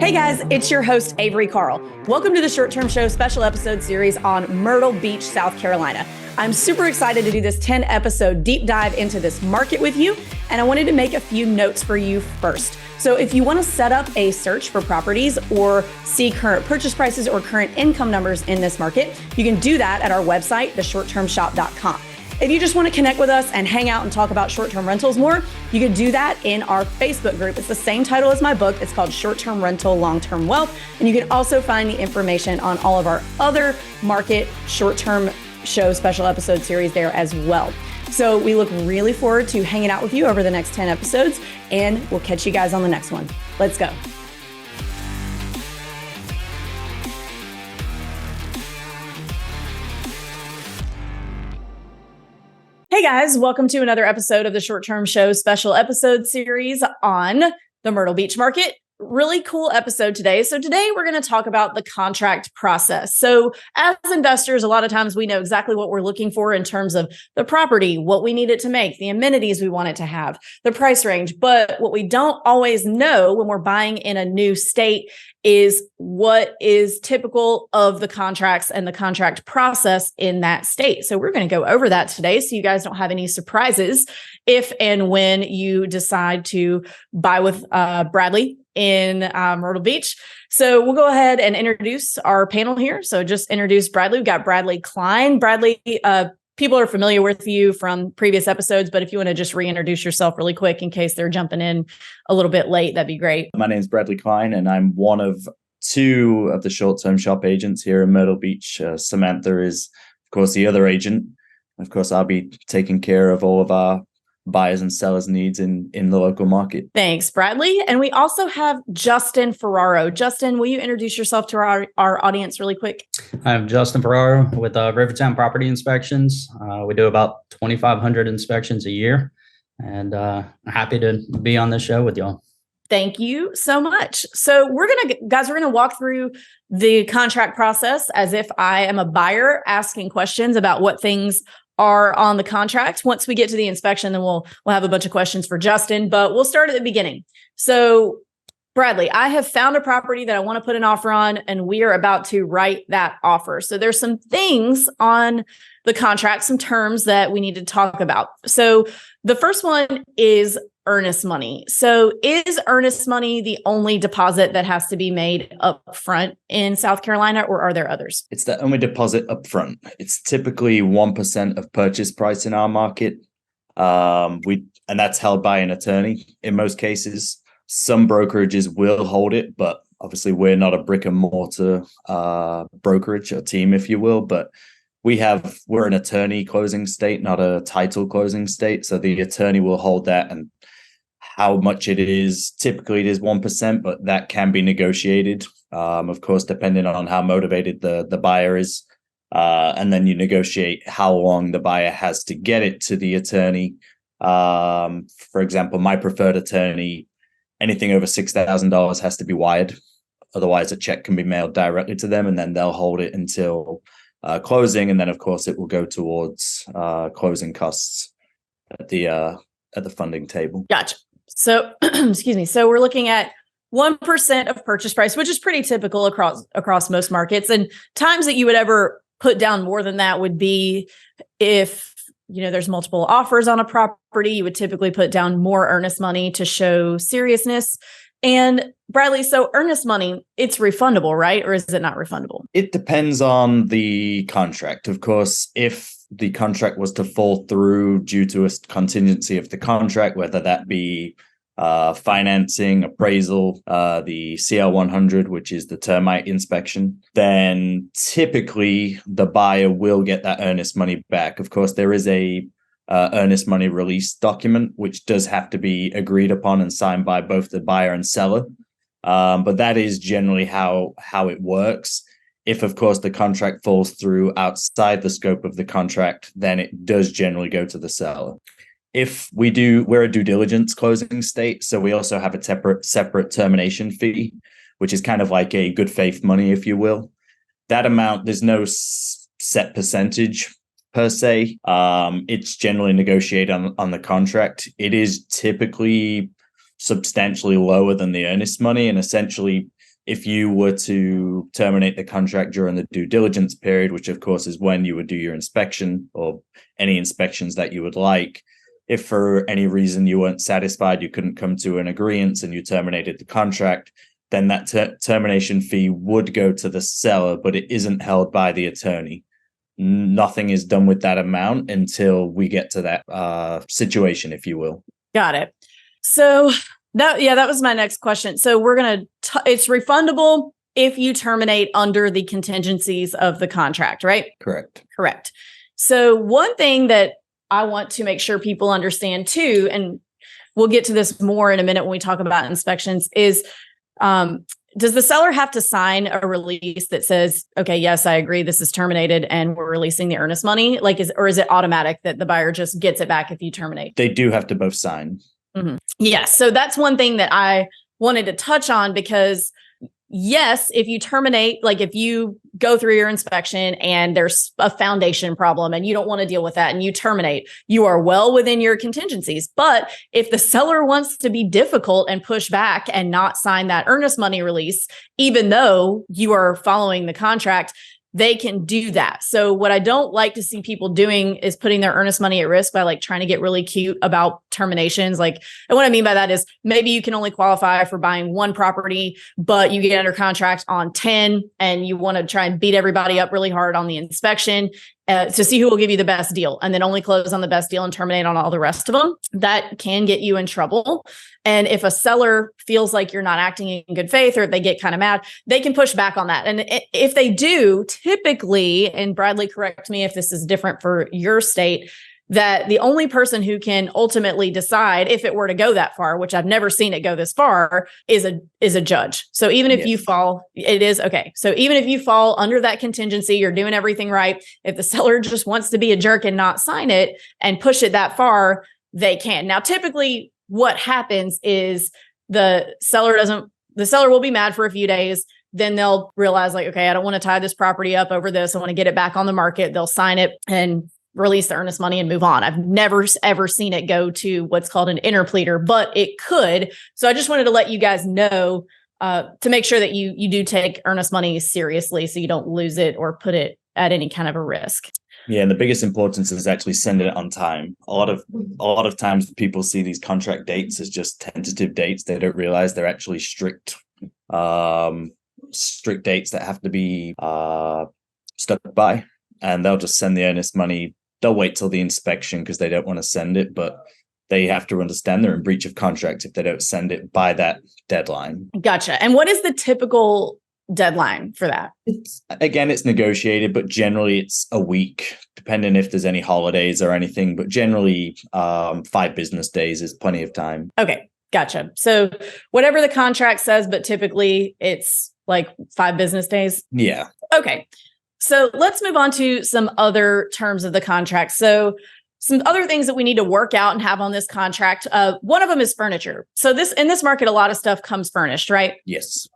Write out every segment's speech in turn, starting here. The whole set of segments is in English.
Hey guys, it's your host, Avery Carl. Welcome to the Short Term Show special episode series on Myrtle Beach, South Carolina. I'm super excited to do this 10-episode deep dive into this market with you, and I wanted to make a few notes for you first. So if you want to set up a search for properties or see current purchase prices or current income numbers in this market, you can do that at our website, theshorttermshop.com. If you just want to connect with us and hang out and talk about short-term rentals more, you can do that in our Facebook group. It's the same title as my book. It's called Short-Term Rental, Long-Term Wealth. And you can also find the information on all of our other market short-term show special episode series there as well. So we look really forward to hanging out with you over the next 10 episodes, and we'll catch you guys on the next one. Let's go. Hey guys, welcome to another episode of the Short Term Show special episode series on the Myrtle Beach market. Really cool episode today. So today we're going to talk about the contract process. So as investors, a lot of times we know exactly what we're looking for in terms of the property, what we need it to make, the amenities we want it to have, the price range. But what we don't always know when we're buying in a new state is what is typical of the contracts and the contract process in that state. So we're going to go over that today so you guys don't have any surprises if and when you decide to buy with Bradley in Myrtle Beach. So we'll go ahead and introduce our panel here. So just introduce Bradley. We've got Bradley Klein. Bradley, people are familiar with you from previous episodes, but if you want to just reintroduce yourself really quick in case they're jumping in a little bit late, that'd be great. My name is Bradley Klein, and I'm one of two of the short-term shop agents here in Myrtle Beach. Samantha is, of course, the other agent. Of course, I'll be taking care of all of our buyers and sellers needs in the local market. Thanks, Bradley. And we also have Justin Ferraro. Justin, will you introduce yourself to our audience really quick? I'm Justin Ferraro with Rivertown Property Inspections. We do about 2,500 inspections a year, and happy to be on this show with y'all. Thank you so much. So we're going to walk through the contract process as if I am a buyer asking questions about what things are on the contract. Once we get to the inspection, then we'll have a bunch of questions for Justin, but we'll start at the beginning. So Bradley, I have found a property that I want to put an offer on, and we are about to write that offer. So there's some things on the contract, some terms that we need to talk about. So the first one is earnest money. So is earnest money the only deposit that has to be made up front in South Carolina, or are there others? It's the only deposit up front. It's typically 1% of purchase price in our market. And that's held by an attorney in most cases. Some brokerages will hold it, but obviously we're not a brick and mortar brokerage or team, if you will, but we're an attorney closing state, not a title closing state. So the attorney will hold that, and how much it is, typically it is 1%, but that can be negotiated, of course, depending on how motivated the buyer is. And then you negotiate how long the buyer has to get it to the attorney. For example, my preferred attorney, anything over $6,000 has to be wired. Otherwise, a check can be mailed directly to them, and then they'll hold it until closing. And then, of course, it will go towards closing costs at the funding table. Gotcha. So, excuse me. So we're looking at 1% of purchase price, which is pretty typical across most markets. And times that you would ever put down more than that would be if, there's multiple offers on a property, you would typically put down more earnest money to show seriousness. And Bradley, so earnest money, it's refundable, right? Or is it not refundable? It depends on the contract. Of course, if the contract was to fall through due to a contingency of the contract, whether that be financing, appraisal, the CL 100, which is the termite inspection, then typically the buyer will get that earnest money back. Of course, there is a earnest money release document, which does have to be agreed upon and signed by both the buyer and seller. But that is generally how it works. If, of course, the contract falls through outside the scope of the contract, then it does generally go to the seller. If we're a due diligence closing state, so we also have a separate termination fee, which is kind of like a good faith money, if you will. That amount, there's no set percentage per se. It's generally negotiated on the contract. It is typically substantially lower than the earnest money, and essentially if you were to terminate the contract during the due diligence period, which of course is when you would do your inspection or any inspections that you would like, if for any reason you weren't satisfied, you couldn't come to an agreement and you terminated the contract, then that termination fee would go to the seller, but it isn't held by the attorney. Nothing is done with that amount until we get to that situation, if you will. Got it. So that was my next question. So we're going to, it's refundable if you terminate under the contingencies of the contract, right? Correct. Correct. So one thing that I want to make sure people understand too, and we'll get to this more in a minute when we talk about inspections, is does the seller have to sign a release that says, okay, yes, I agree, this is terminated and we're releasing the earnest money? Or is it automatic that the buyer just gets it back if you terminate? They do have to both sign. Mm-hmm. Yes. So that's one thing that I wanted to touch on, because yes, if you terminate, like if you go through your inspection and there's a foundation problem and you don't want to deal with that and you terminate, you are well within your contingencies. But if the seller wants to be difficult and push back and not sign that earnest money release, even though you are following the contract, they can do that. So what I don't like to see people doing is putting their earnest money at risk by like trying to get really cute about terminations. Like, and what I mean by that is maybe you can only qualify for buying one property, but you get under contract on 10 and you want to try and beat everybody up really hard on the inspection to see who will give you the best deal, and then only close on the best deal and terminate on all the rest of them. That can get you in trouble. And if a seller feels like you're not acting in good faith, or if they get kind of mad, they can push back on that. And if they do, typically, and Bradley, correct me if this is different for your state, that the only person who can ultimately decide if it were to go that far, which I've never seen it go this far, is a judge. So even if you fall, it is okay. So even if you fall under that contingency, you're doing everything right. If the seller just wants to be a jerk and not sign it and push it that far, they can. Now, typically what happens is the seller will be mad for a few days. Then they'll realize like, okay, I don't want to tie this property up over this. I want to get it back on the market. They'll sign it and release the earnest money and move on. I've never ever seen it go to what's called an interpleader, but it could. So I just wanted to let you guys know to make sure that you do take earnest money seriously, so you don't lose it or put it at any kind of a risk. Yeah, and the biggest importance is actually sending it on time. A lot of times people see these contract dates as just tentative dates. They don't realize they're actually strict dates that have to be stuck by, and they'll just send the earnest money. They'll wait till the inspection because they don't want to send it, but they have to understand they're in breach of contract if they don't send it by that deadline. Gotcha. And what is the typical deadline for that? It's negotiated, but generally it's a week, depending if there's any holidays or anything. But generally, 5 business days is plenty of time. Okay, gotcha. So whatever the contract says, but typically it's like 5 business days? Yeah. Okay. So let's move on to some other terms of the contract. So some other things that we need to work out and have on this contract. One of them is furniture. So in this market, a lot of stuff comes furnished, right? Yes.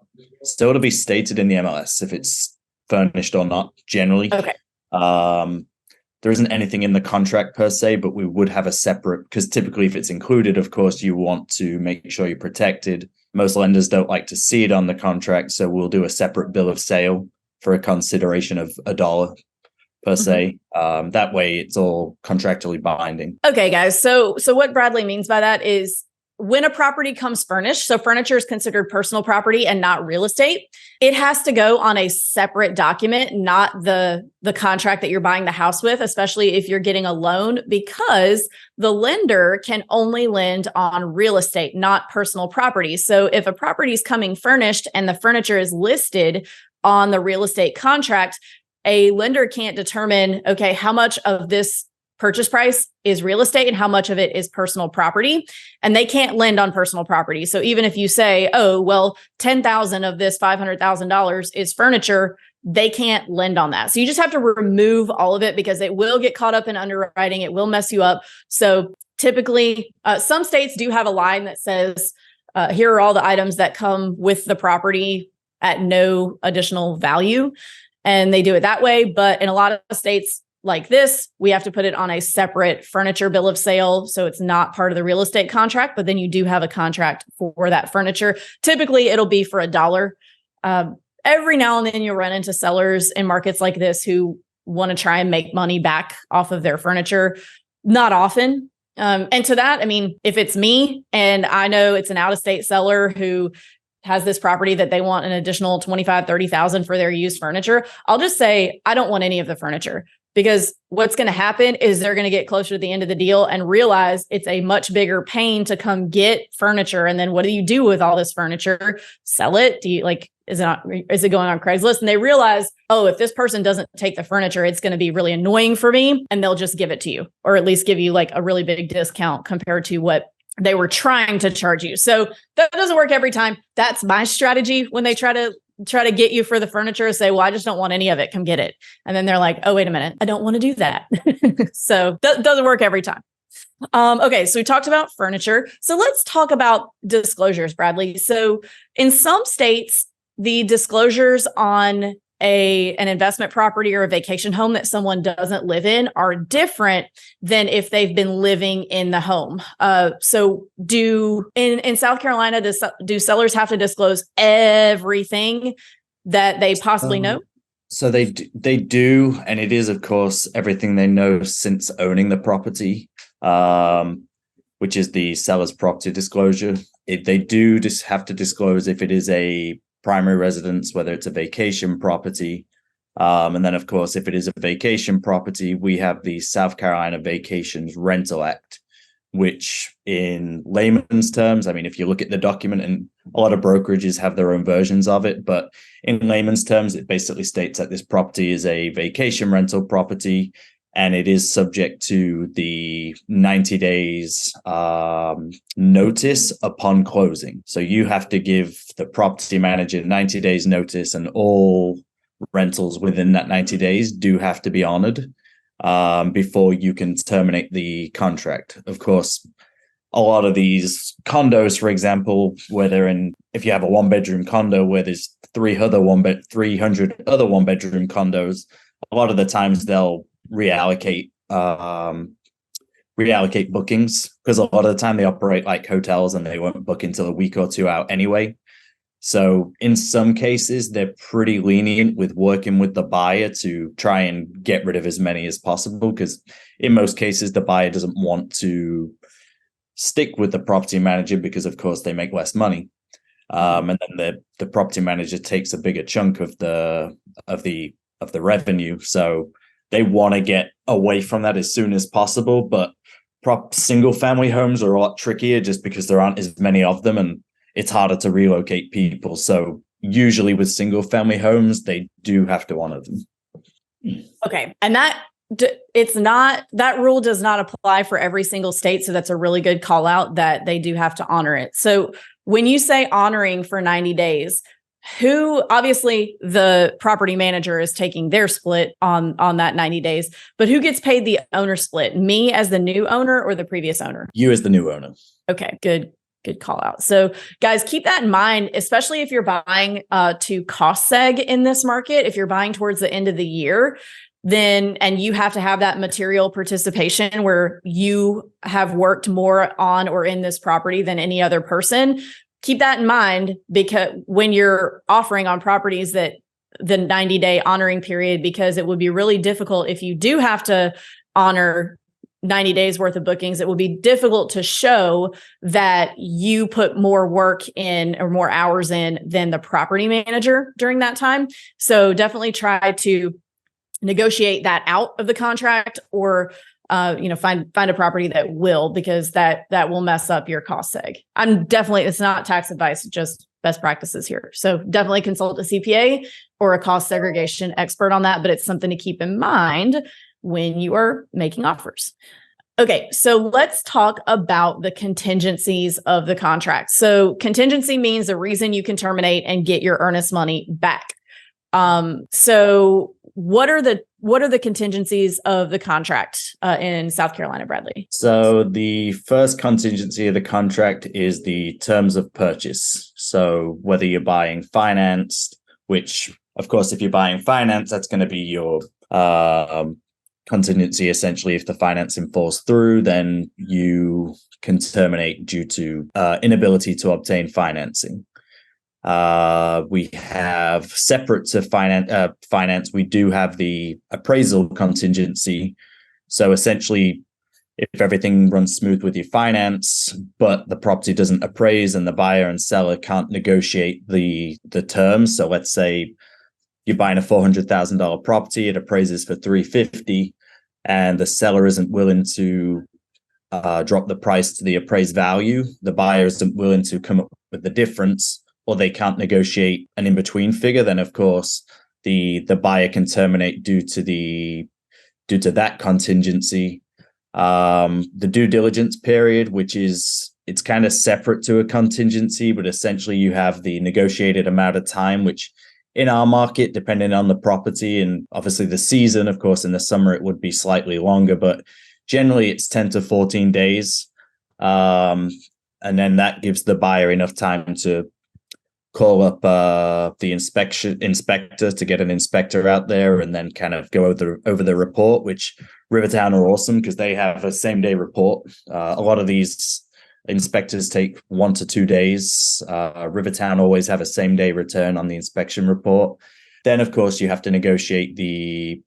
So it'll be stated in the MLS if it's furnished or not, generally. Okay. There isn't anything in the contract per se, but we would have a separate, because typically if it's included, of course, you want to make sure you're protected. Most lenders don't like to see it on the contract, so we'll do a separate bill of sale for a consideration of $1 per se. That way it's all contractually binding. Okay, guys. So what Bradley means by that is when a property comes furnished, so furniture is considered personal property and not real estate, it has to go on a separate document, not the contract that you're buying the house with, especially if you're getting a loan, because the lender can only lend on real estate, not personal property. So if a property is coming furnished and the furniture is listed on the real estate contract, a lender can't determine, okay, how much of this purchase price is real estate and how much of it is personal property. And they can't lend on personal property. So even if you say, oh, well, 10,000 of this $500,000 is furniture, they can't lend on that. So you just have to remove all of it because it will get caught up in underwriting. It will mess you up. So typically, some states do have a line that says, here are all the items that come with the property at no additional value. And they do it that way. But in a lot of states like this, we have to put it on a separate furniture bill of sale. So it's not part of the real estate contract, but then you do have a contract for that furniture. Typically, it'll be for $1. Every now and then you'll run into sellers in markets like this who want to try and make money back off of their furniture. Not often. And to that, I mean, if it's me and I know it's an out-of-state seller who has this property that they want an additional 25, 30,000 for their used furniture, I'll just say, I don't want any of the furniture, because what's going to happen is they're going to get closer to the end of the deal and realize it's a much bigger pain to come get furniture. And then what do you do with all this furniture? Sell it? Do you is it going on Craigslist? And they realize, oh, if this person doesn't take the furniture, it's going to be really annoying for me. And they'll just give it to you, or at least give you like a really big discount compared to what they were trying to charge you. So that doesn't work every time. That's my strategy when they try to get you for the furniture. Say, well, I just don't want any of it. Come get it. And then they're like, oh, wait a minute. I don't want to do that. So that doesn't work every time. Okay. So we talked about furniture. So let's talk about disclosures, Bradley. So in some states, the disclosures on an investment property or a vacation home that someone doesn't live in are different than if they've been living in the home. So in South Carolina, do sellers have to disclose everything that they possibly know? So they do, and it is, of course, everything they know since owning the property, which is the seller's property disclosure. They do just have to disclose if it is a primary residence, whether it's a vacation property. And then, of course, if it is a vacation property, we have the South Carolina Vacations Rental Act, which in layman's terms, I mean, if you look at the document, and a lot of brokerages have their own versions of it, but in layman's terms, it basically states that this property is a vacation rental property, and it is subject to the 90 days notice upon closing. So you have to give the property manager 90 days notice, and all rentals within that 90 days do have to be honored before you can terminate the contract. Of course, a lot of these condos, for example, if you have a one-bedroom condo where there's 300 other one-bedroom condos, a lot of the times they'll reallocate bookings, because a lot of the time they operate like hotels and they won't book until a week or two out anyway. So in some cases, they're pretty lenient with working with the buyer to try and get rid of as many as possible, because in most cases, the buyer doesn't want to stick with the property manager because, of course, they make less money. And then the property manager takes a bigger chunk of the revenue. So they want to get away from that as soon as possible. But single family homes are a lot trickier just because there aren't as many of them, and it's harder to relocate people. So usually with single family homes, they do have to honor them. Okay. And that rule does not apply for every single state. So that's a really good call out that they do have to honor it. So when you say honoring for 90 days, obviously the property manager is taking their split on that 90 days, but who gets paid the owner split? Me as the new owner or the previous owner? You as the new owner. Okay, good call out. So guys, keep that in mind, especially if you're buying to cost seg in this market. If you're buying towards the end of the year, and you have to have that material participation where you have worked more on or in this property than any other person. Keep that in mind, because when you're offering on properties that the 90-day honoring period, because it would be really difficult if you do have to honor 90 days worth of bookings. It will be difficult to show that you put more work in or more hours in than the property manager during that time. So definitely try to negotiate that out of the contract, or find a property that will, because that will mess up your cost seg. It's not tax advice, just best practices here. So definitely consult a CPA or a cost segregation expert on that, but it's something to keep in mind when you are making offers. Okay, so let's talk about the contingencies of the contract. So contingency means the reason you can terminate and get your earnest money back. So what are the contingencies of the contract in South Carolina, Bradley? So the first contingency of the contract is the terms of purchase. So whether you're buying financed, which of course, if you're buying finance, that's going to be your contingency. Essentially, if the financing falls through, then you can terminate due to inability to obtain financing. We have separate to finance, we do have the appraisal contingency. So essentially, if everything runs smooth with your finance, but the property doesn't appraise and the buyer and seller can't negotiate the terms. So let's say you're buying a $400,000 property, it appraises for $350,000, and the seller isn't willing to drop the price to the appraised value. The buyer isn't willing to come up with the difference, or they can't negotiate an in-between figure. Then, of course, the buyer can terminate due to that contingency. The due diligence period, which is, it's kind of separate to a contingency, but essentially you have the negotiated amount of time, which in our market, depending on the property and obviously the season, of course, in the summer, it would be slightly longer, but generally it's 10 to 14 days. And then that gives the buyer enough time to call up the inspector to get an inspector out there and then kind of go over the report, which Rivertown are awesome because they have a same day report. A lot of these inspectors take 1 to 2 days. Rivertown always have a same day return on the inspection report. Then, of course, you have to negotiate the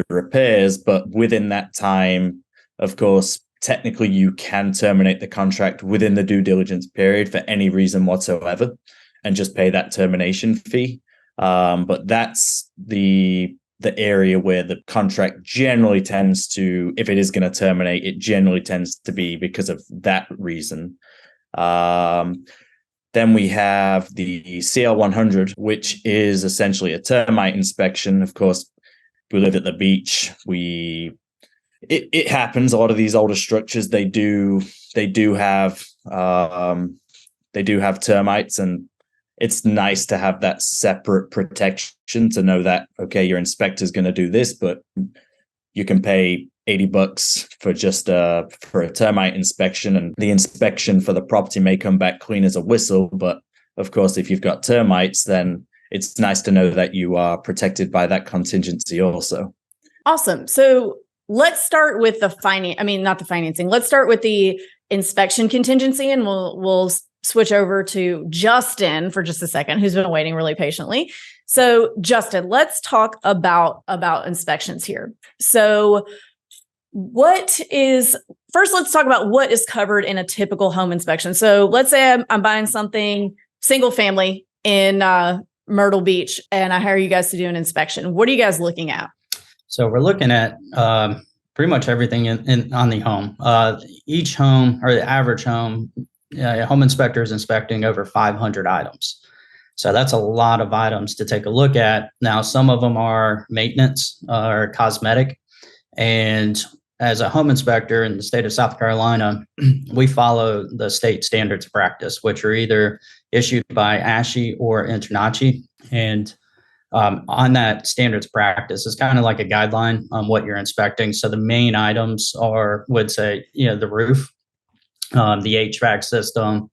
repairs, but within that time, of course, technically you can terminate the contract within the due diligence period for any reason whatsoever and just pay that termination fee. But that's the area where the contract generally tends to, if it is going to terminate, it generally tends to be because of that reason. Then we have the CL 100, which is essentially a termite inspection. Of course, we live at the beach. It happens. A lot of these older structures, they do have termites, and it's nice to have that separate protection to know that, okay, your inspector is going to do this, but you can pay $80 for just for a termite inspection, and the inspection for the property may come back clean as a whistle. But of course, if you've got termites, then it's nice to know that you are protected by that contingency also. Awesome. So let's start with not the financing. Let's start with the inspection contingency, and we'll switch over to Justin for just a second, who's been waiting really patiently. So Justin, let's talk about inspections here. So first, let's talk about what is covered in a typical home inspection. So let's say I'm buying something single family in Myrtle Beach, and I hire you guys to do an inspection. What are you guys looking at? So we're looking at pretty much everything on the home. Each home, or the average home, a home inspector is inspecting over 500 items. So that's a lot of items to take a look at. Now, some of them are maintenance or cosmetic. And as a home inspector in the state of South Carolina, we follow the state standards of practice, which are either issued by ASHI or InterNACHI. And on that standards practice is kind of like a guideline on what you're inspecting. So the main items would say, the roof, the HVAC system,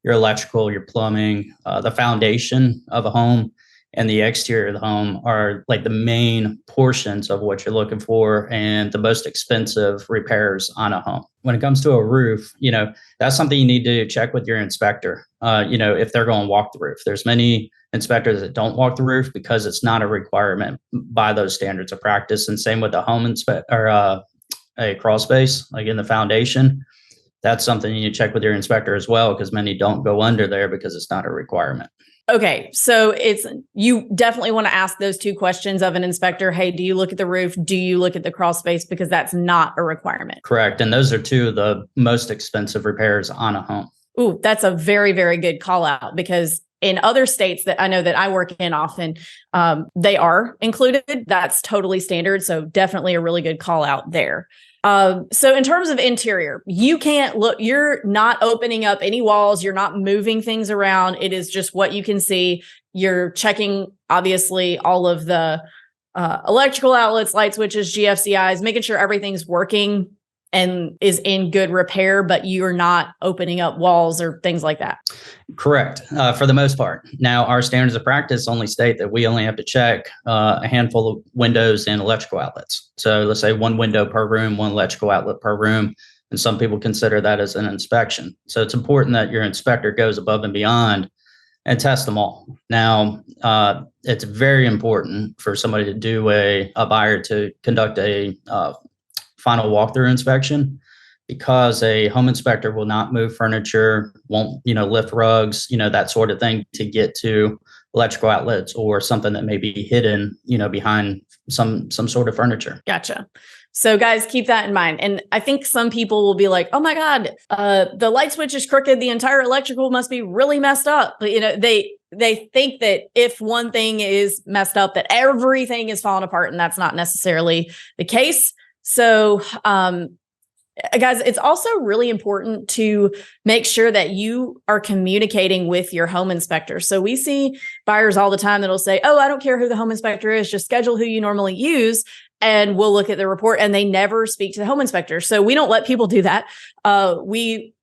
your electrical, your plumbing, the foundation of a home, and the exterior of the home are like the main portions of what you're looking for and the most expensive repairs on a home. When it comes to a roof, that's something you need to check with your inspector. If they're going to walk the roof. There's many inspectors that don't walk the roof because it's not a requirement by those standards of practice. And same with the home or a crawl space, like in the foundation. That's something you need to check with your inspector as well, because many don't go under there because it's not a requirement. Okay, so you definitely want to ask those two questions of an inspector. Hey, do you look at the roof? Do you look at the crawl space? Because that's not a requirement. Correct. And those are two of the most expensive repairs on a home. Ooh, that's a very, very good call out, because in other states that I know that I work in often, they are included. That's totally standard. So definitely a really good call out there. So in terms of interior, you can't look, you're not opening up any walls. You're not moving things around. It is just what you can see. You're checking, obviously, all of the electrical outlets, light switches, GFCIs, making sure everything's working and is in good repair, but you're not opening up walls or things like that. Correct. For the most part. Now, our standards of practice only state that we only have to check a handful of windows and electrical outlets. So let's say one window per room, one electrical outlet per room. And some people consider that as an inspection. So it's important that your inspector goes above and beyond and test them all. Now, it's very important for somebody to do a buyer to conduct a final walkthrough inspection, because a home inspector will not move furniture, won't, lift rugs, that sort of thing to get to electrical outlets or something that may be hidden, behind some sort of furniture. Gotcha. So guys, keep that in mind. And I think some people will be like, oh my God, the light switch is crooked. The entire electrical must be really messed up. But, they think that if one thing is messed up, that everything is falling apart. And that's not necessarily the case. So, guys, it's also really important to make sure that you are communicating with your home inspector. So we see buyers all the time that'll say, oh, I don't care who the home inspector is, just schedule who you normally use. And we'll look at the report, and they never speak to the home inspector. So we don't let people do that.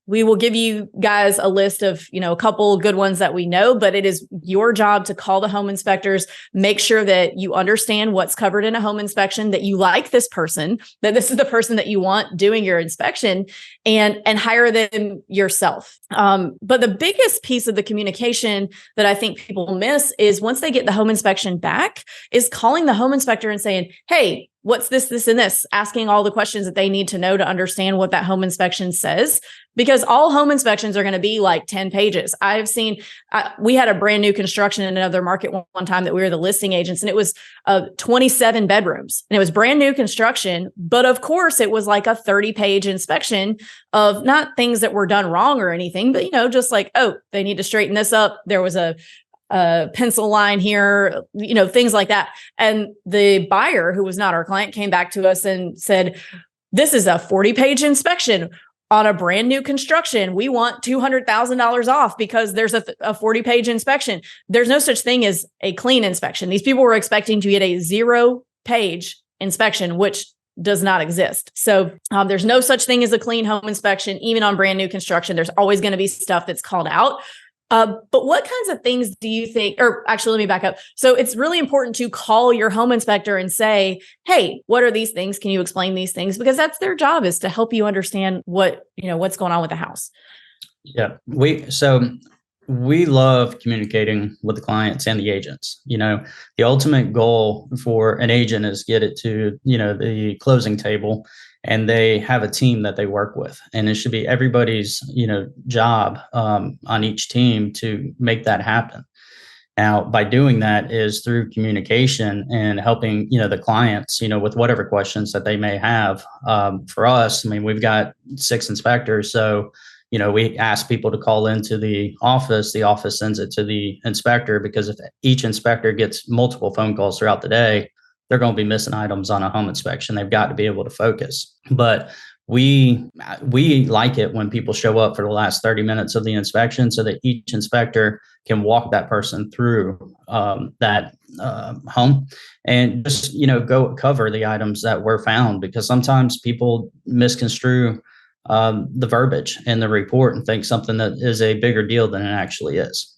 We will give you guys a list of, a couple good ones that we know, but it is your job to call the home inspectors, make sure that you understand what's covered in a home inspection, that you like this person, that this is the person that you want doing your inspection, and hire them yourself. But the biggest piece of the communication that I think people miss is once they get the home inspection back, is calling the home inspector and saying, hey, what's this, and this, asking all the questions that they need to know to understand what that home inspection says, because all home inspections are going to be like 10 pages. I've seen, we had a brand new construction in another market one time that we were the listing agents, and it was 27 bedrooms, and it was brand new construction. But of course it was like a 30-page inspection of not things that were done wrong or anything, but, just like, oh, they need to straighten this up. There was a pencil line here, things like that. And the buyer, who was not our client, came back to us and said, this is a 40-page inspection on a brand new construction. We want $200,000 off because there's a 40-page inspection. There's no such thing as a clean inspection. These people were expecting to get a 0-page inspection, which does not exist. So there's no such thing as a clean home inspection. Even on brand new construction, there's always going to be stuff that's called out. But what kinds of things do you think, or actually, let me back up. So it's really important to call your home inspector and say, hey, what are these things? Can you explain these things? Because that's their job, is to help you understand what's going on with the house. Yeah. We love communicating with the clients and the agents. The ultimate goal for an agent is get it to, the closing table, and they have a team that they work with, and it should be everybody's, job on each team to make that happen. Now, by doing that is through communication and helping, the clients, with whatever questions that they may have. For us, we've got 6 inspectors. So, we ask people to call into the office sends it to the inspector, because if each inspector gets multiple phone calls throughout the day, they're going to be missing items on a home inspection. They've got to be able to focus. But we like it when people show up for the last 30 minutes of the inspection, so that each inspector can walk that person through that home and just, go cover the items that were found, because sometimes people misconstrue the verbiage in the report and think something that is a bigger deal than it actually is.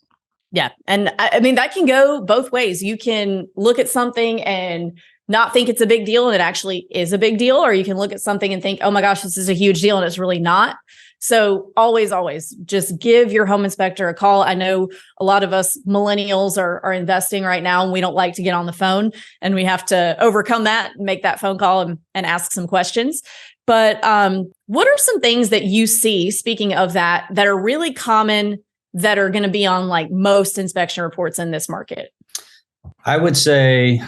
Yeah. And that can go both ways. You can look at something and not think it's a big deal, and it actually is a big deal. Or you can look at something and think, oh my gosh, this is a huge deal, and it's really not. So always just give your home inspector a call. I know a lot of us millennials are investing right now, and we don't like to get on the phone, and we have to overcome that and make that phone call and ask some questions. But what are some things that you see, speaking of that are really common, that are going to be on like most inspection reports in this market? I would say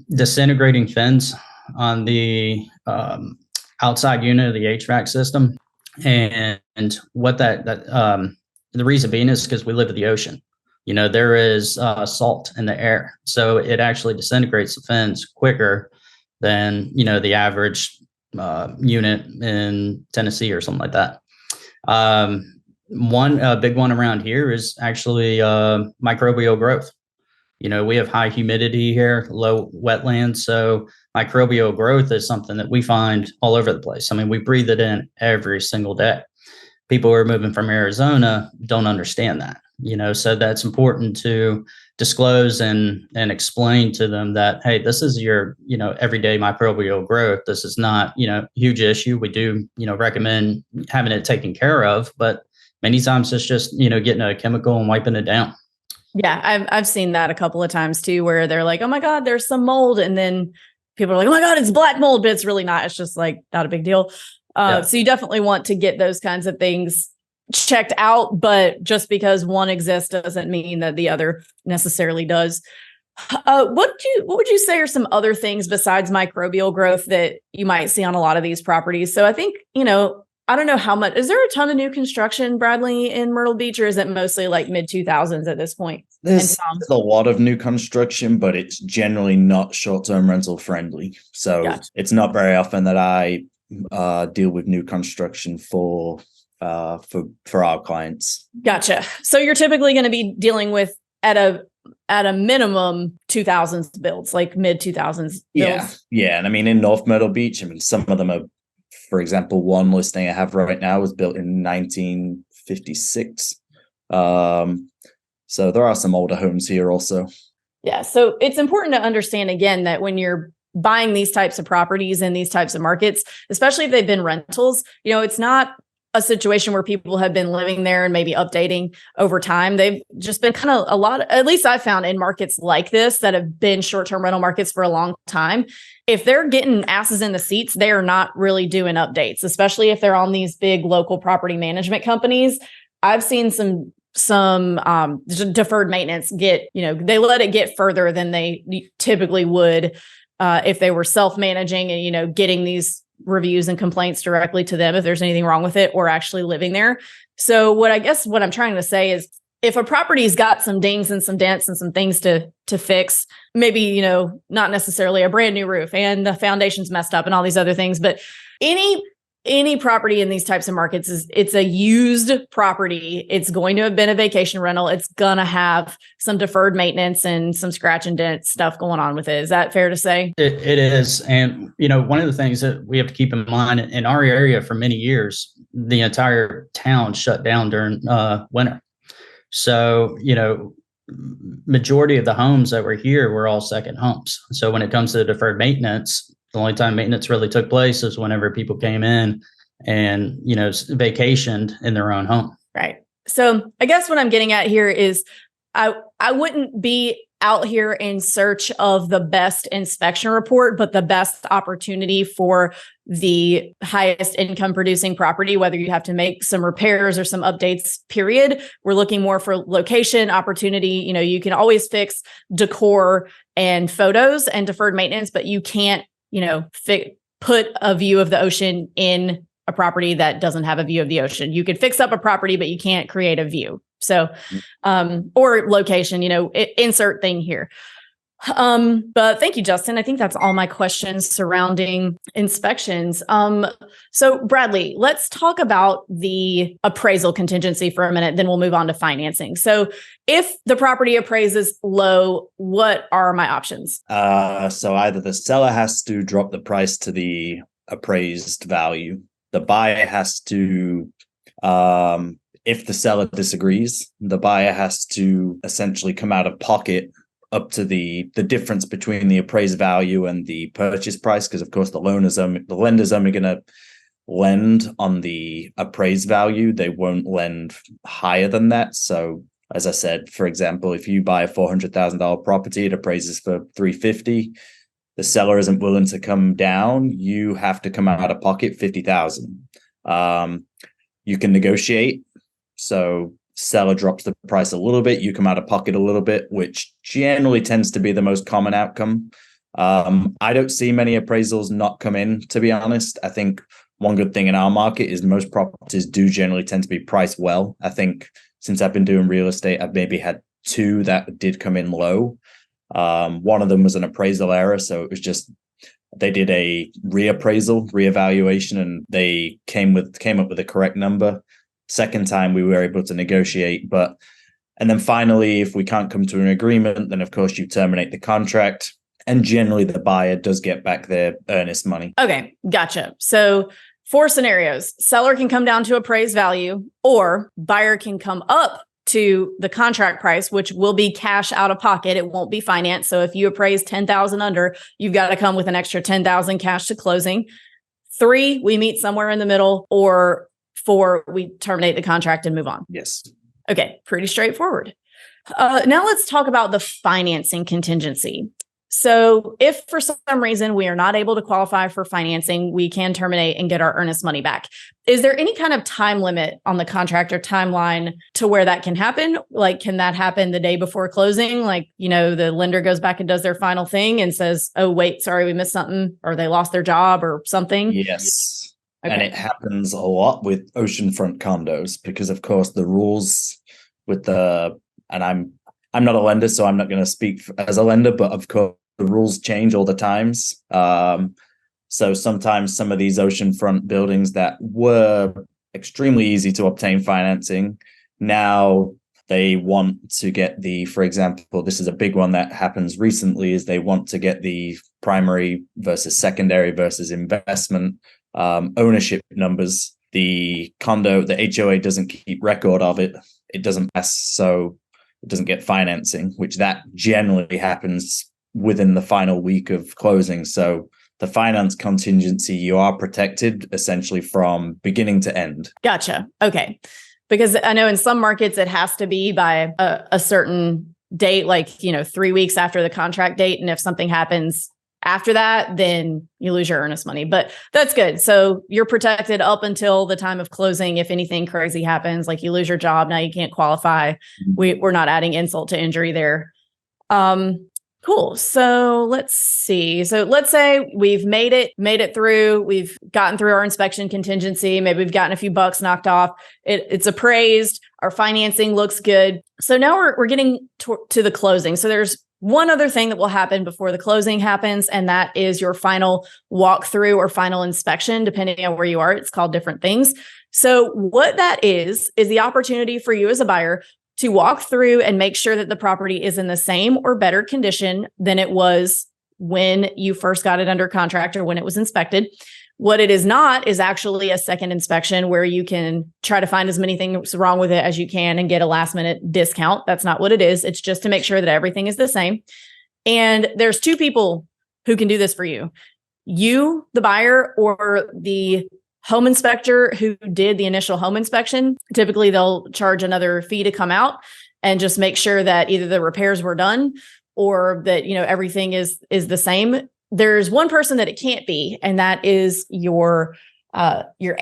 disintegrating fins on the outside unit of the HVAC system. And what the reason being is because we live at the ocean. There is salt in the air. So it actually disintegrates the fins quicker than, the average unit in Tennessee or something like that. One big one around here is actually microbial growth. We have high humidity here, low wetlands. So microbial growth is something that we find all over the place. We breathe it in every single day. People who are moving from Arizona don't understand that, so that's important to disclose and explain to them that, hey, this is your, everyday microbial growth. This is not, huge issue. We do, recommend having it taken care of, but many times it's just, getting a chemical and wiping it down. Yeah, I've seen that a couple of times too, where they're like, oh my God, there's some mold. And then people are like, oh my God, it's black mold, but it's really not. It's just like not a big deal. So you definitely want to get those kinds of things checked out, but just because one exists doesn't mean that the other necessarily does. What would you say are some other things besides microbial growth that you might see on a lot of these properties? So I think, I don't know how much, is there a ton of new construction, Bradley, in Myrtle Beach, or is it mostly like mid 2000s at this point? There's a lot of new construction, but it's generally not short-term rental friendly. So It's not very often that I deal with new construction for our clients. Gotcha. So you're typically going to be dealing with at a minimum 2000s builds, like mid 2000s builds. Yeah. And I mean, in North Myrtle Beach, some of them are, for example, one listing I have right now was built in 1956. So there are some older homes here also. Yeah. So it's important to understand, again, that when you're buying these types of properties in these types of markets, especially if they've been rentals, it's not a situation where people have been living there and maybe updating over time. They've just been kind of at least I found in markets like this that have been short-term rental markets for a long time. If they're getting asses in the seats, they are not really doing updates, especially if they're on these big local property management companies. I've seen some deferred maintenance they let it get further than they typically would if they were self-managing and, getting these reviews and complaints directly to them if there's anything wrong with it or actually living there. So what I'm trying to say is if a property's got some dings and some dents and some things to fix, maybe, not necessarily a brand new roof and the foundation's messed up and all these other things, but any property in these types of markets it's a used property. It's going to have been a vacation rental. It's going to have some deferred maintenance and some scratch and dent stuff going on with it. Is that fair to say? It is. And, one of the things that we have to keep in mind in our area for many years, the entire town shut down during winter. So, majority of the homes that were here were all second homes. So when it comes to deferred maintenance, the only time maintenance really took place is whenever people came in and, vacationed in their own home. Right. So I guess what I'm getting at here is I wouldn't be out here in search of the best inspection report, but the best opportunity for the highest income producing property, whether you have to make some repairs or some updates, period. We're looking more for location, opportunity. You can always fix decor and photos and deferred maintenance, but you can't put a view of the ocean in a property that doesn't have a view of the ocean. You could fix up a property, but you can't create a view. So, or location, insert thing here. But thank you, Justin. I think that's all my questions surrounding inspections. So Bradley, let's talk about the appraisal contingency for a minute, then we'll move on to financing. So if the property appraises low, what are my options? So either the seller has to drop the price to the appraised value. The buyer has to, if the seller disagrees, the buyer has to essentially come out of pocket up to the difference between the appraised value and the purchase price, because of course the lender's only going to lend on the appraised value. They won't lend higher than that. So as I said, for example, if you buy a $400,000 property, it appraises for $350,000. The seller isn't willing to come down. You have to come out of pocket $50,000. You can negotiate. So seller drops the price a little bit, you come out of pocket a little bit, which generally tends to be the most common outcome. I don't see many appraisals not come in, to be honest. I think one good thing in our market is most properties do generally tend to be priced well. I think since I've been doing real estate, I've maybe had two that did come in low. One of them was an appraisal error. So it was just, they did a reevaluation, and they came up with the correct number. Second time we were able to negotiate, and then finally, if we can't come to an agreement, then of course you terminate the contract, and generally the buyer does get back their earnest money. Okay, gotcha. So 4 scenarios: seller can come down to appraised value, or buyer can come up to the contract price, which will be cash out of pocket. It won't be financed. So if you appraise 10,000 under, you've got to come with an extra 10,000 cash to closing. 3, we meet somewhere in the middle, or before we terminate the contract and move on. Yes. Okay, pretty straightforward. Now let's talk about the financing contingency. So if for some reason we are not able to qualify for financing, we can terminate and get our earnest money back. Is there any kind of time limit on the contract or timeline to where that can happen? Like, can that happen the day before closing? Like, the lender goes back and does their final thing and says, oh, wait, sorry, we missed something, or they lost their job or something? Yes. Okay. And it happens a lot with oceanfront condos because, of course, the rules with and I'm not a lender, so I'm not going to speak as a lender, but of course, the rules change all the times. So sometimes some of these oceanfront buildings that were extremely easy to obtain financing, now they want to get for example, this is a big one that happens recently, is they want to get the primary versus secondary versus investment ownership numbers. The HOA doesn't keep record of it. It doesn't pass, so it doesn't get financing, which that generally happens within the final week of closing. So the finance contingency, you are protected essentially from beginning to end. Gotcha. Okay. Because I know in some markets it has to be by a certain date, like, 3 weeks after the contract date. And if something happens after that, then you lose your earnest money. But that's good. So you're protected up until the time of closing. If anything crazy happens, like you lose your job, now you can't qualify. We're not adding insult to injury there. Cool. So let's see. So let's say we've made it through. We've gotten through our inspection contingency. Maybe we've gotten a few bucks knocked off. It's appraised. Our financing looks good. So now we're getting to the closing. So there's one other thing that will happen before the closing happens, and that is your final walkthrough or final inspection, depending on where you are. It's called different things. So what that is the opportunity for you as a buyer to walk through and make sure that the property is in the same or better condition than it was when you first got it under contract or when it was inspected. What it is not is actually a second inspection where you can try to find as many things wrong with it as you can and get a last minute discount. That's not what it is. It's just to make sure that everything is the same. And there's two people who can do this for you. You, the buyer, or the home inspector who did the initial home inspection. Typically, they'll charge another fee to come out and just make sure that either the repairs were done or that, everything is the same. There's one person that it can't be, and that is your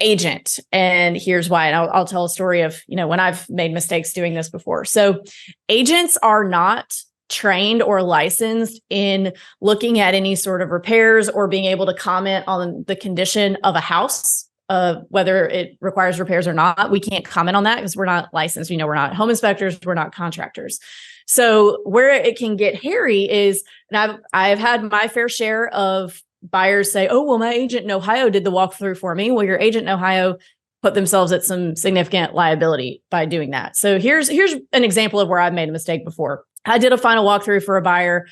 agent. And here's why. And I'll tell a story of, when I've made mistakes doing this before. So agents are not trained or licensed in looking at any sort of repairs or being able to comment on the condition of a house. Whether it requires repairs or not. We can't comment on that because we're not licensed. We're not home inspectors. We're not contractors. So where it can get hairy is, and I've had my fair share of buyers say, oh, well, my agent in Ohio did the walkthrough for me. Well, your agent in Ohio put themselves at some significant liability by doing that. So here's an example of where I've made a mistake before. I did a final walkthrough for a buyer,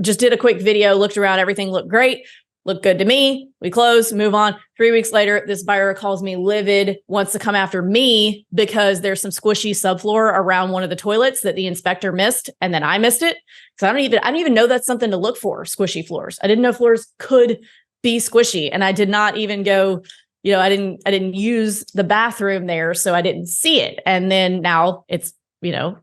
just did a quick video, looked around, everything looked great. Looked good to me. We close, move on. 3 weeks later, this buyer calls me livid, wants to come after me because there's some squishy subfloor around one of the toilets that the inspector missed, and then I missed it. So I don't even know that's something to look for, squishy floors. I didn't know floors could be squishy, and I did not even go, I didn't use the bathroom there, so I didn't see it. And then now it's,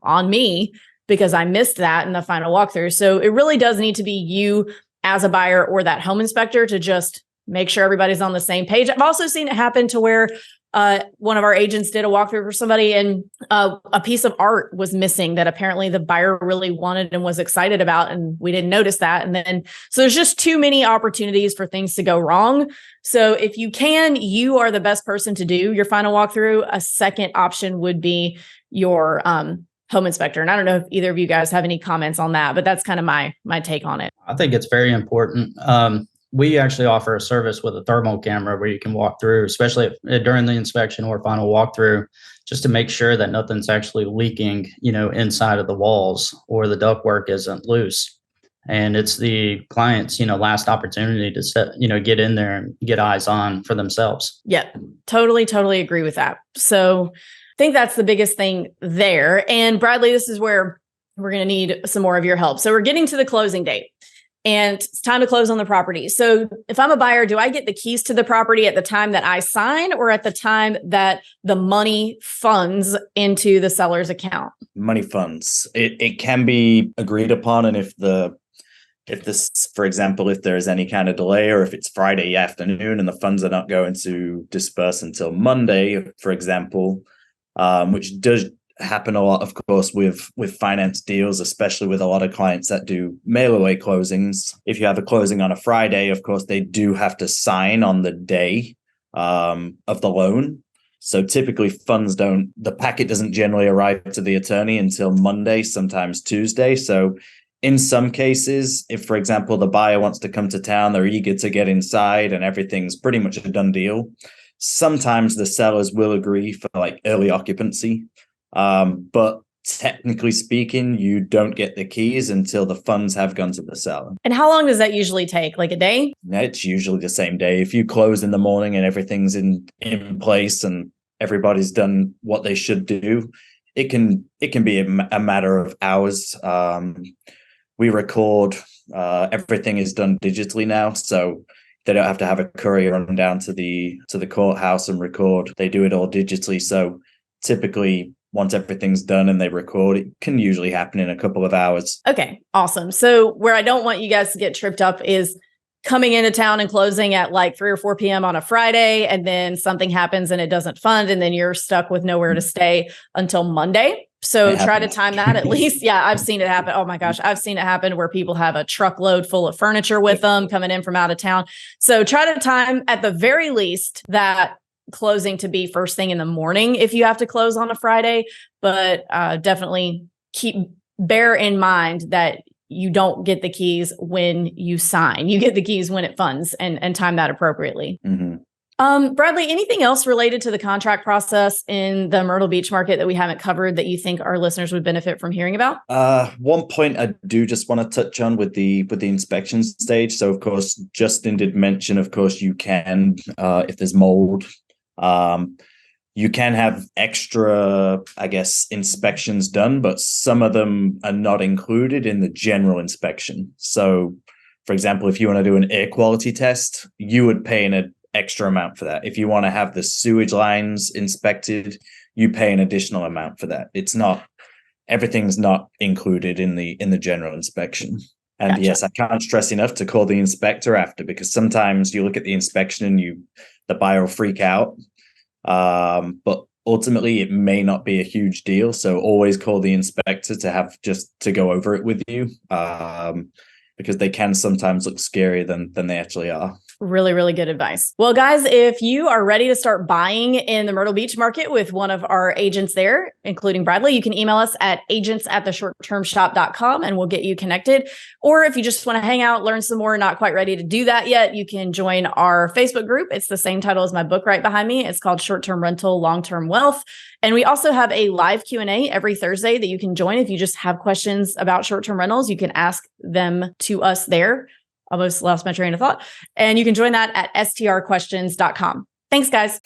on me because I missed that in the final walkthrough. So it really does need to be you as a buyer or that home inspector to just make sure everybody's on the same page. I've also seen it happen to where one of our agents did a walkthrough for somebody and a piece of art was missing that apparently the buyer really wanted and was excited about, and we didn't notice that. And then, so there's just too many opportunities for things to go wrong. So if you can, you are the best person to do your final walkthrough. A second option would be your home inspector. And I don't know if either of you guys have any comments on that, but that's kind of my take on it. I think it's very important. We actually offer a service with a thermal camera where you can walk through, especially during the inspection or final walkthrough, just to make sure that nothing's actually leaking, inside of the walls or the ductwork isn't loose. And it's the client's, last opportunity to get in there and get eyes on for themselves. Yeah, totally agree with that. So I think that's the biggest thing there. And Bradley, this is where we're going to need some more of your help. So we're getting to the closing date. and it's time to close on the property. So if I'm a buyer, do I get the keys to the property at the time that I sign or at the time that the money funds into the seller's account? Money funds. It can be agreed upon, and if this, for example, if there is any kind of delay, or if it's Friday afternoon and the funds are not going to disperse until Monday, for example, which does happen a lot, of course, with finance deals, especially with a lot of clients that do mail away closings. If you have a closing on a Friday, of course, they do have to sign on the day of the loan. So typically the packet doesn't generally arrive to the attorney until Monday, sometimes Tuesday. So in some cases, if, for example, the buyer wants to come to town, they're eager to get inside and everything's pretty much a done deal, sometimes the sellers will agree for like early occupancy. But technically speaking, you don't get the keys until the funds have gone to the seller. And how long does that usually take? Like a day? It's usually the same day. If you close in the morning and everything's in place and everybody's done what they should do, it can be a matter of hours. We record, everything is done digitally now, so they don't have to have a courier run down to the courthouse and record. They do it all digitally. So typically, once everything's done and they record, it can usually happen in a couple of hours. Okay, awesome. So where I don't want you guys to get tripped up is coming into town and closing at like 3 or 4 p.m. on a Friday, and then something happens and it doesn't fund, and then you're stuck with nowhere to stay until Monday. So try to time that at least. Yeah, I've seen it happen. Oh my gosh, I've seen it happen where people have a truckload full of furniture with them coming in from out of town. So try to time at the very least that closing to be first thing in the morning if you have to close on a Friday, but definitely bear in mind that you don't get the keys when you sign. You get the keys when it funds, and time that appropriately. Mm-hmm. Bradley, anything else related to the contract process in the Myrtle Beach market that we haven't covered that you think our listeners would benefit from hearing about? One point I do just want to touch on with the inspection stage. So of course, Justin did mention, of course, you can, if there's mold, you can have extra, I guess, inspections done, but some of them are not included in the general inspection. So, for example, if you want to do an air quality test, you would pay an extra amount for that. If you want to have the sewage lines inspected, you pay an additional amount for that. Everything's not included in the general inspection. And Gotcha. Yes, I can't stress enough to call the inspector after, because sometimes you look at the inspection and the buyer will freak out. But ultimately it may not be a huge deal. So always call the inspector to go over it with you. Because they can sometimes look scarier than they actually are. Really, really good advice. Well, guys, if you are ready to start buying in the Myrtle Beach market with one of our agents there, including Bradley, you can email us at agents@theshorttermshop.com and we'll get you connected. Or if you just want to hang out, learn some more, not quite ready to do that yet, you can join our Facebook group. It's the same title as my book right behind me. It's called Short-Term Rental, Long-Term Wealth. And we also have a live Q&A every Thursday that you can join. If you just have questions about short-term rentals, you can ask them to us there. Almost lost my train of thought. And you can join that at strquestions.com. Thanks, guys.